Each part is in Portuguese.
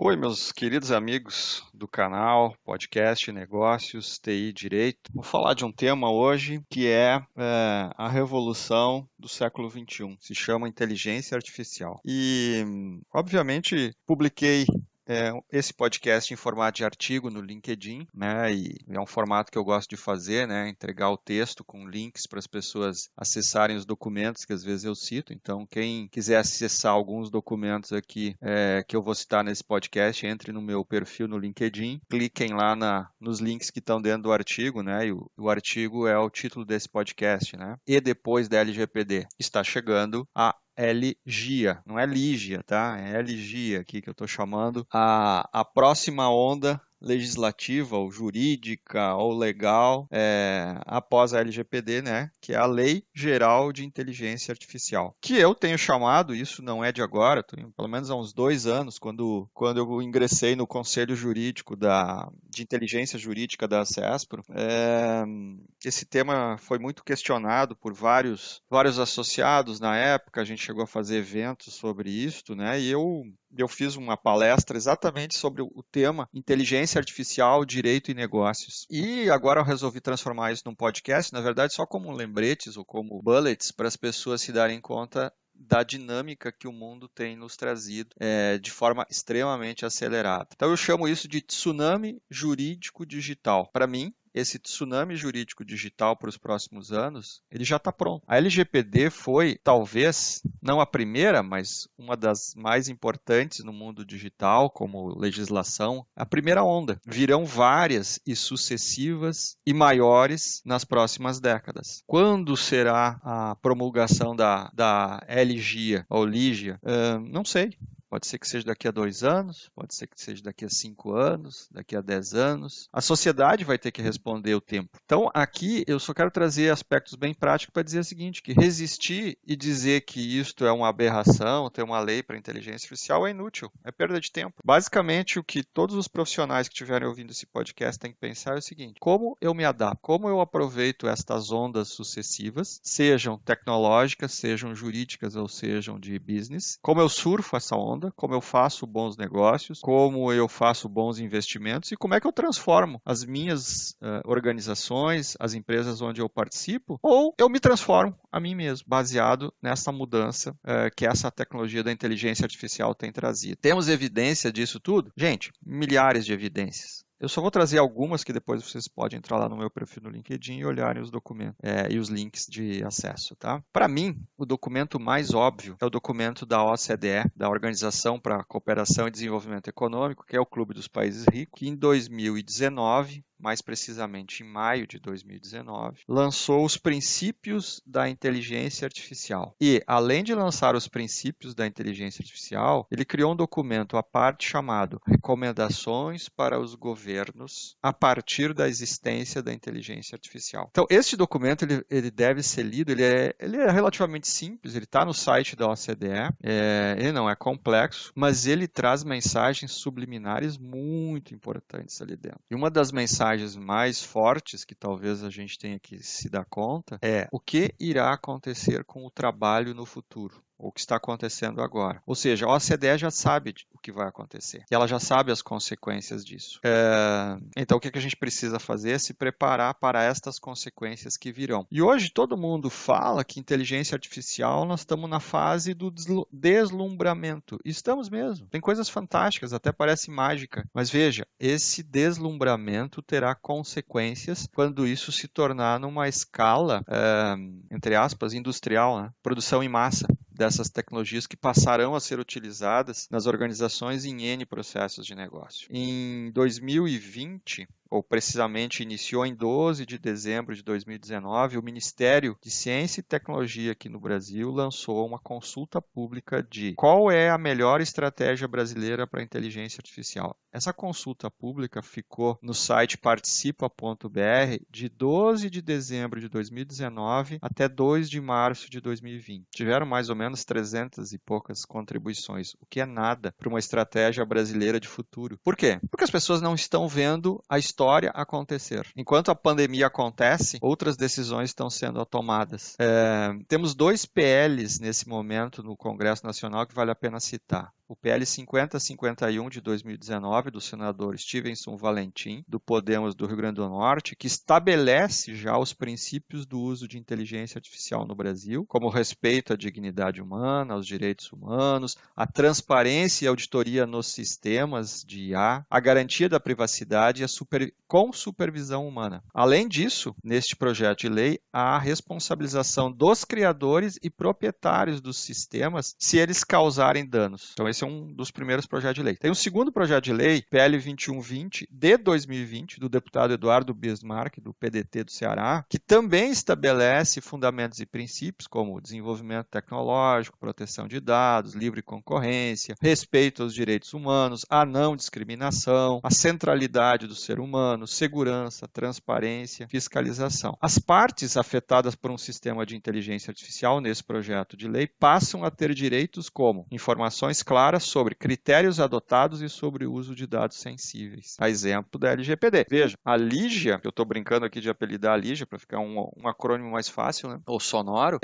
Oi, meus queridos amigos do canal, podcast, negócios, TI, direito. Vou falar de um tema hoje que é a revolução do século XXI. Se chama inteligência artificial. E, obviamente, publiquei esse podcast em formato de artigo no LinkedIn, né? E é um formato que eu gosto de fazer, né? Entregar o texto com links para as pessoas acessarem os documentos que às vezes eu cito. Então, quem quiser acessar alguns documentos aqui que eu vou citar nesse podcast, entre no meu perfil no LinkedIn, cliquem lá nos links que estão dentro do artigo, né? E o artigo é o título desse podcast, né? E depois da LGPD está chegando a LGIA, não é Lígia, tá? É LGIA aqui que eu estou chamando. A próxima onda legislativa, ou jurídica, ou legal, após a LGPD, né? Que é a Lei Geral de Inteligência Artificial. Que eu tenho chamado, isso não é de agora, pelo menos há uns 2 anos, quando eu ingressei no Conselho Jurídico de Inteligência Jurídica da CESPRO, esse tema foi muito questionado por vários associados na época. A gente chegou a fazer eventos sobre isso, né? E eu fiz uma palestra exatamente sobre o tema inteligência artificial, direito e negócios. E agora eu resolvi transformar isso num podcast, na verdade só como lembretes ou como bullets para as pessoas se darem conta da dinâmica que o mundo tem nos trazido de forma extremamente acelerada. Então eu chamo isso de tsunami jurídico digital. Para mim, esse tsunami jurídico digital para os próximos anos, ele já está pronto. A LGPD foi, talvez, não a primeira, mas uma das mais importantes no mundo digital, como legislação, a primeira onda. Virão várias e sucessivas e maiores nas próximas décadas. Quando será a promulgação da LGIA ou LIGIA? Não sei. Pode ser que seja daqui a 2 anos, pode ser que seja daqui a 5 anos, daqui a 10 anos. A sociedade vai ter que responder o tempo. Então, aqui eu só quero trazer aspectos bem práticos para dizer o seguinte, que resistir e dizer que isto é uma aberração, ter uma lei para inteligência artificial é inútil, é perda de tempo. Basicamente, o que todos os profissionais que estiverem ouvindo esse podcast têm que pensar é o seguinte, como eu me adapto, como eu aproveito estas ondas sucessivas, sejam tecnológicas, sejam jurídicas ou sejam de business, como eu surfo essa onda, como eu faço bons negócios, como eu faço bons investimentos e como é que eu transformo as minhas organizações, as empresas onde eu participo, ou eu me transformo a mim mesmo, baseado nessa mudança que essa tecnologia da inteligência artificial tem trazido. Temos evidência disso tudo? Gente, milhares de evidências. Eu só vou trazer algumas que depois vocês podem entrar lá no meu perfil no LinkedIn e olharem os documentos e os links de acesso, tá? Para mim, o documento mais óbvio é o documento da OCDE, da Organização para a Cooperação e Desenvolvimento Econômico, que é o Clube dos Países Ricos, que em 2019, mais precisamente em maio de 2019, lançou os princípios da inteligência artificial. E, além de lançar os princípios da inteligência artificial, ele criou um documento à parte chamado Recomendações para os Governos a partir da existência da inteligência artificial. Então, este documento ele deve ser lido, ele é relativamente simples, ele está no site da OCDE, ele não é complexo, mas ele traz mensagens subliminares muito importantes ali dentro. E uma das mensagens mais fortes que talvez a gente tenha que se dar conta é o que irá acontecer com o trabalho no futuro. O que está acontecendo agora. Ou seja, a OCDE já sabe o que vai acontecer. E ela já sabe as consequências disso. Então, o que a gente precisa fazer é se preparar para estas consequências que virão. E hoje todo mundo fala que inteligência artificial, nós estamos na fase do deslumbramento. E estamos mesmo. Tem coisas fantásticas, até parece mágica. Mas veja, esse deslumbramento terá consequências quando isso se tornar numa escala, entre aspas, industrial, né? Produção em massa dessas tecnologias que passarão a ser utilizadas nas organizações em N processos de negócio. Em 2020, ou precisamente iniciou em 12 de dezembro de 2019, o Ministério de Ciência e Tecnologia aqui no Brasil lançou uma consulta pública de qual é a melhor estratégia brasileira para a inteligência artificial. Essa consulta pública ficou no site participa.br de 12 de dezembro de 2019 até 2 de março de 2020. Tiveram mais ou menos 300 e poucas contribuições, o que é nada para uma estratégia brasileira de futuro. Por quê? Porque as pessoas não estão vendo a história acontecer. Enquanto a pandemia acontece, outras decisões estão sendo tomadas. Temos 2 PLs nesse momento no Congresso Nacional que vale a pena citar. o PL 5051 de 2019, do senador Stevenson Valentim, do Podemos do Rio Grande do Norte, que estabelece já os princípios do uso de inteligência artificial no Brasil, como o respeito à dignidade humana, aos direitos humanos, a transparência e auditoria nos sistemas de IA, a garantia da privacidade e com supervisão humana. Além disso, neste projeto de lei, há a responsabilização dos criadores e proprietários dos sistemas se eles causarem danos. Então, esse é um dos primeiros projetos de lei. Tem um segundo projeto de lei, PL 2120, de 2020, do deputado Eduardo Bismarck, do PDT do Ceará, que também estabelece fundamentos e princípios como desenvolvimento tecnológico, proteção de dados, livre concorrência, respeito aos direitos humanos, a não discriminação, a centralidade do ser humano, segurança, transparência, fiscalização. As partes afetadas por um sistema de inteligência artificial nesse projeto de lei passam a ter direitos como informações claras sobre critérios adotados e sobre o uso de dados sensíveis. A exemplo da LGPD. Veja, a LIGIA, eu estou brincando aqui de apelidar a LIGIA para ficar um acrônimo mais fácil, né? Ou sonoro,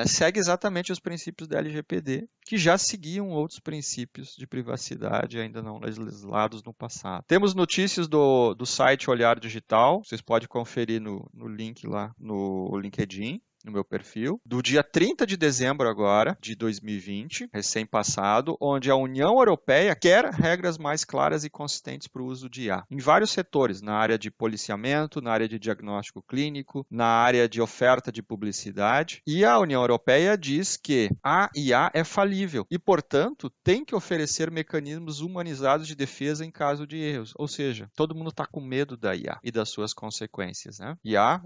segue exatamente os princípios da LGPD, que já seguiam outros princípios de privacidade ainda não legislados no passado. Temos notícias do site Olhar Digital, vocês podem conferir no link lá no LinkedIn, no meu perfil, do dia 30 de dezembro agora, de 2020, recém-passado, onde a União Europeia quer regras mais claras e consistentes para o uso de IA, em vários setores, na área de policiamento, na área de diagnóstico clínico, na área de oferta de publicidade, e a União Europeia diz que a IA é falível e, portanto, tem que oferecer mecanismos humanizados de defesa em caso de erros, ou seja, todo mundo está com medo da IA e das suas consequências, né? IA,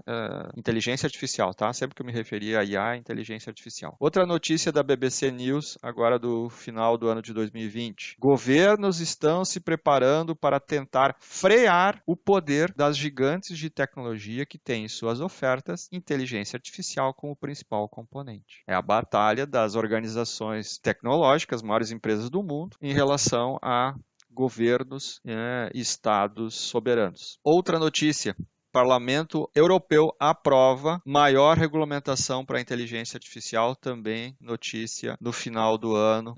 inteligência artificial, tá? Sempre que eu me referi a IA, inteligência artificial. Outra notícia da BBC News, agora do final do ano de 2020. Governos estão se preparando para tentar frear o poder das gigantes de tecnologia que têm em suas ofertas inteligência artificial como principal componente. É a batalha das organizações tecnológicas, maiores empresas do mundo, em relação a governos e estados soberanos. Outra notícia. Parlamento Europeu aprova maior regulamentação para a inteligência artificial, também notícia no final do ano,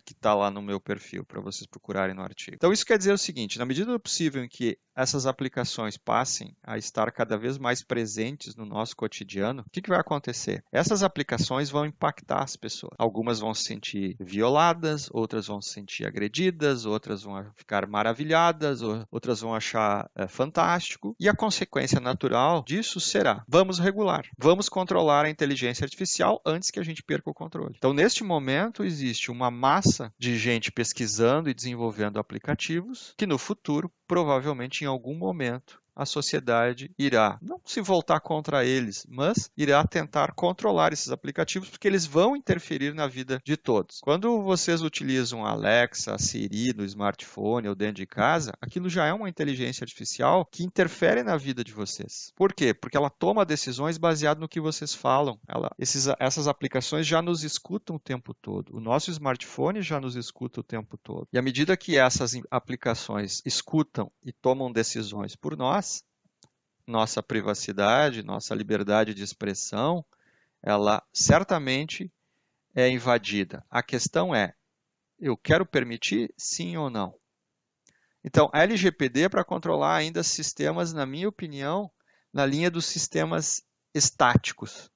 que está lá no meu perfil, para vocês procurarem no artigo. Então isso quer dizer o seguinte, na medida do possível em que essas aplicações passem a estar cada vez mais presentes no nosso cotidiano, o que vai acontecer? Essas aplicações vão impactar as pessoas. Algumas vão se sentir violadas, outras vão se sentir agredidas, outras vão ficar maravilhadas, outras vão achar fantástico, e a consequência natural disso será: vamos regular, vamos controlar a inteligência artificial antes que a gente perca o controle. Então, neste momento, existe uma massa de gente pesquisando e desenvolvendo aplicativos que no futuro, provavelmente em algum momento, a sociedade irá não se voltar contra eles, mas irá tentar controlar esses aplicativos, porque eles vão interferir na vida de todos. Quando vocês utilizam a Alexa, a Siri no smartphone ou dentro de casa, aquilo já é uma inteligência artificial que interfere na vida de vocês. Por quê? Porque ela toma decisões baseadas no que vocês falam. Essas aplicações já nos escutam o tempo todo. O nosso smartphone já nos escuta o tempo todo. E à medida que essas aplicações escutam e tomam decisões por nós, nossa privacidade, nossa liberdade de expressão, ela certamente é invadida. A questão é, eu quero permitir sim ou não? Então, a LGPD é para controlar ainda sistemas, na minha opinião, na linha dos sistemas estáticos.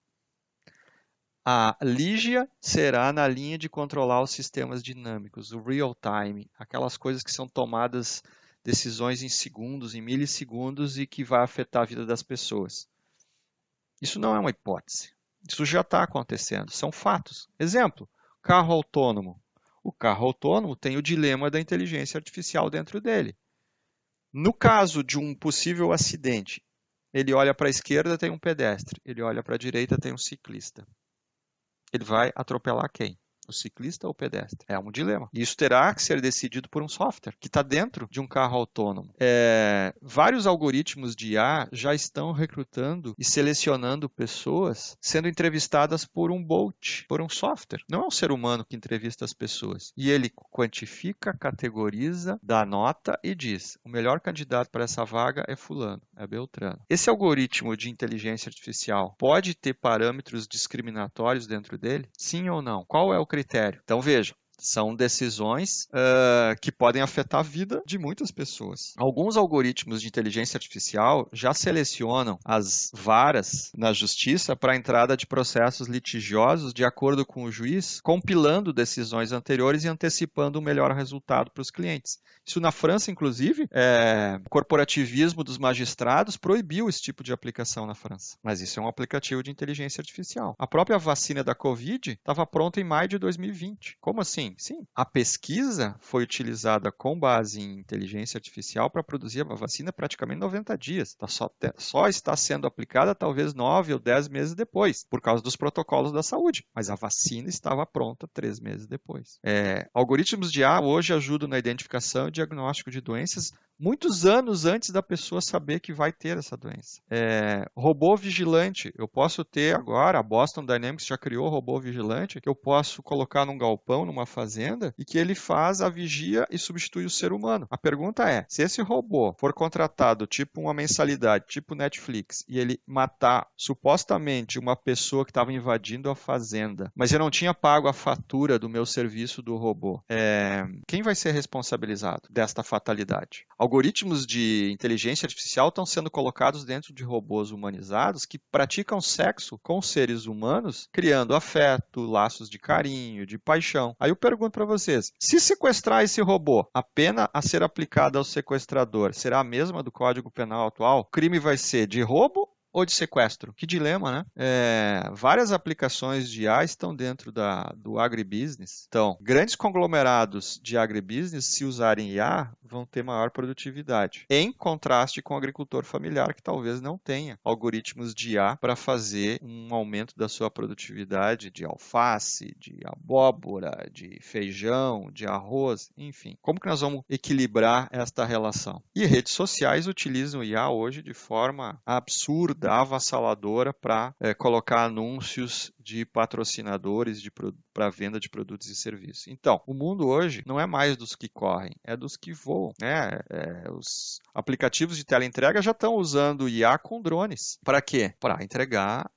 A LIGIA será na linha de controlar os sistemas dinâmicos, o real time, aquelas coisas que são tomadas decisões em segundos, em milissegundos e que vai afetar a vida das pessoas. Isso não é uma hipótese. Isso já está acontecendo. São fatos. Exemplo, carro autônomo. O carro autônomo tem o dilema da inteligência artificial dentro dele. No caso de um possível acidente, ele olha para a esquerda, tem um pedestre. Ele olha para a direita, tem um ciclista. Ele vai atropelar quem? O ciclista ou o pedestre? É um dilema. E isso terá que ser decidido por um software que está dentro de um carro autônomo. Vários algoritmos de IA já estão recrutando e selecionando pessoas sendo entrevistadas por um bot, por um software. Não é um ser humano que entrevista as pessoas. E ele quantifica, categoriza, dá nota e diz: o melhor candidato para essa vaga é fulano, é Beltrano. Esse algoritmo de inteligência artificial pode ter parâmetros discriminatórios dentro dele? Sim ou não? Qual é o critério? Então veja, São decisões que podem afetar a vida de muitas pessoas. Alguns algoritmos de inteligência artificial já selecionam as varas na justiça para a entrada de processos litigiosos de acordo com o juiz, compilando decisões anteriores e antecipando o melhor resultado para os clientes. Isso na França, inclusive, o corporativismo dos magistrados proibiu esse tipo de aplicação na França. Mas isso é um aplicativo de inteligência artificial. A própria vacina da Covid estava pronta em maio de 2020. Como assim? Sim, a pesquisa foi utilizada com base em inteligência artificial para produzir a vacina praticamente 90 dias. Só está sendo aplicada talvez 9 ou 10 meses depois, por causa dos protocolos da saúde. Mas a vacina estava pronta 3 meses depois. Algoritmos de IA hoje ajudam na identificação e diagnóstico de doenças muitos anos antes da pessoa saber que vai ter essa doença. Robô vigilante, eu posso ter agora, a Boston Dynamics já criou robô vigilante, que eu posso colocar num galpão, numa fazenda, e que ele faz a vigia e substitui o ser humano. A pergunta é, se esse robô for contratado tipo uma mensalidade, tipo Netflix, e ele matar supostamente uma pessoa que estava invadindo a fazenda, mas eu não tinha pago a fatura do meu serviço do robô, quem vai ser responsabilizado desta fatalidade? Algoritmos de inteligência artificial estão sendo colocados dentro de robôs humanizados que praticam sexo com seres humanos, criando afeto, laços de carinho, de paixão. Aí eu pergunto para vocês, se sequestrar esse robô, a pena a ser aplicada ao sequestrador será a mesma do Código Penal atual? O crime vai ser de roubo ou de sequestro? Que dilema, né? Várias aplicações de IA estão dentro do agribusiness. Então, grandes conglomerados de agribusiness, se usarem IA, vão ter maior produtividade. Em contraste com o agricultor familiar, que talvez não tenha algoritmos de IA para fazer um aumento da sua produtividade de alface, de abóbora, de feijão, de arroz, enfim. Como que nós vamos equilibrar esta relação? E redes sociais utilizam IA hoje de forma absurda, avassaladora para colocar anúncios de patrocinadores para venda de produtos e serviços. Então, o mundo hoje não é mais dos que correm, é dos que voam, né? Os aplicativos de teleentrega já estão usando IA com drones. Para quê? Para entregar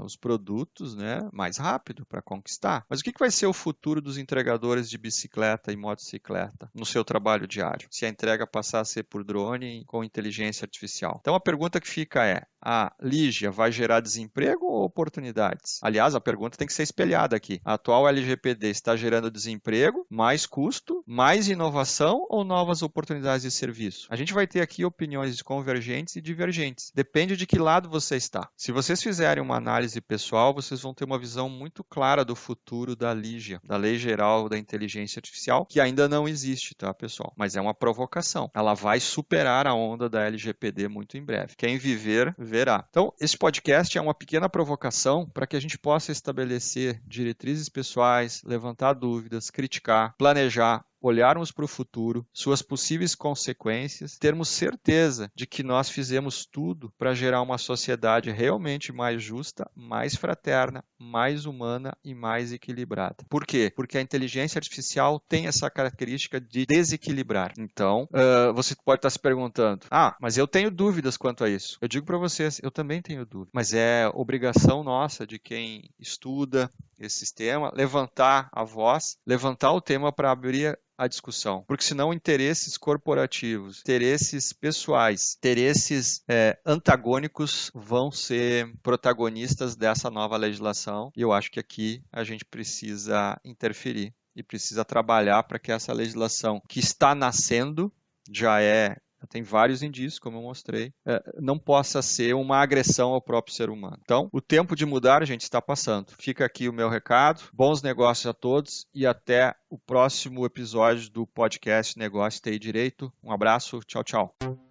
os produtos, né, mais rápido para conquistar. Mas o que vai ser o futuro dos entregadores de bicicleta e motocicleta no seu trabalho diário, se a entrega passar a ser por drone com inteligência artificial? Então a pergunta que fica é, a Ligia vai gerar desemprego ou oportunidades? Aliás, a pergunta tem que ser espelhada aqui. A atual LGPD está gerando desemprego, mais custo, mais inovação ou novas oportunidades de serviço? A gente vai ter aqui opiniões convergentes e divergentes. Depende de que lado você está. Se vocês fizerem uma análise pessoal, vocês vão ter uma visão muito clara do futuro da Ligia, da Lei Geral da Inteligência Artificial, que ainda não existe, tá, pessoal? Mas é uma provocação. Ela vai superar a onda da LGPD muito em breve. Quem viver, verá. Então, esse podcast é uma pequena provocação para que a gente possa estabelecer diretrizes pessoais, levantar dúvidas, criticar, planejar, olharmos para o futuro, suas possíveis consequências, termos certeza de que nós fizemos tudo para gerar uma sociedade realmente mais justa, mais fraterna, mais humana e mais equilibrada. Por quê? Porque a inteligência artificial tem essa característica de desequilibrar. Então, você pode estar se perguntando, mas eu tenho dúvidas quanto a isso. Eu digo para vocês, eu também tenho dúvidas, mas é obrigação nossa de quem estuda esse sistema, levantar a voz, levantar o tema para abrir a discussão, porque senão interesses corporativos, interesses pessoais, interesses antagônicos vão ser protagonistas dessa nova legislação e eu acho que aqui a gente precisa interferir e precisa trabalhar para que essa legislação que está nascendo, já tem vários indícios, como eu mostrei, não possa ser uma agressão ao próprio ser humano. Então, o tempo de mudar, a gente está passando. Fica aqui o meu recado, bons negócios a todos e até o próximo episódio do podcast Negócio TI Direito. Um abraço, tchau, tchau.